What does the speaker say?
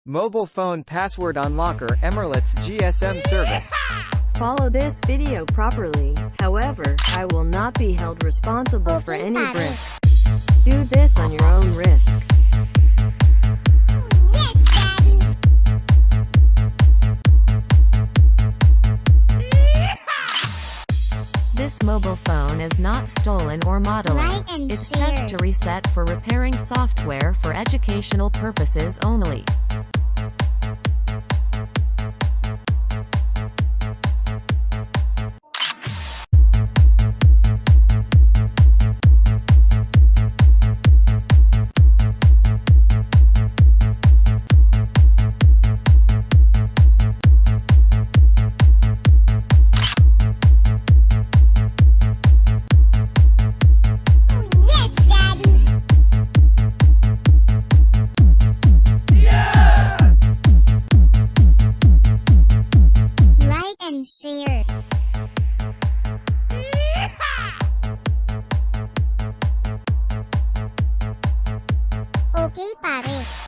Mobile phone password unlocker Emerald's GSM service. Follow this video properly. However, I will not be held responsible for any risk. Do this on your own risk. This mobile phone is not stolen or modeling. It's just to reset for repairing software for educational purposes only. Share. Okay, pare.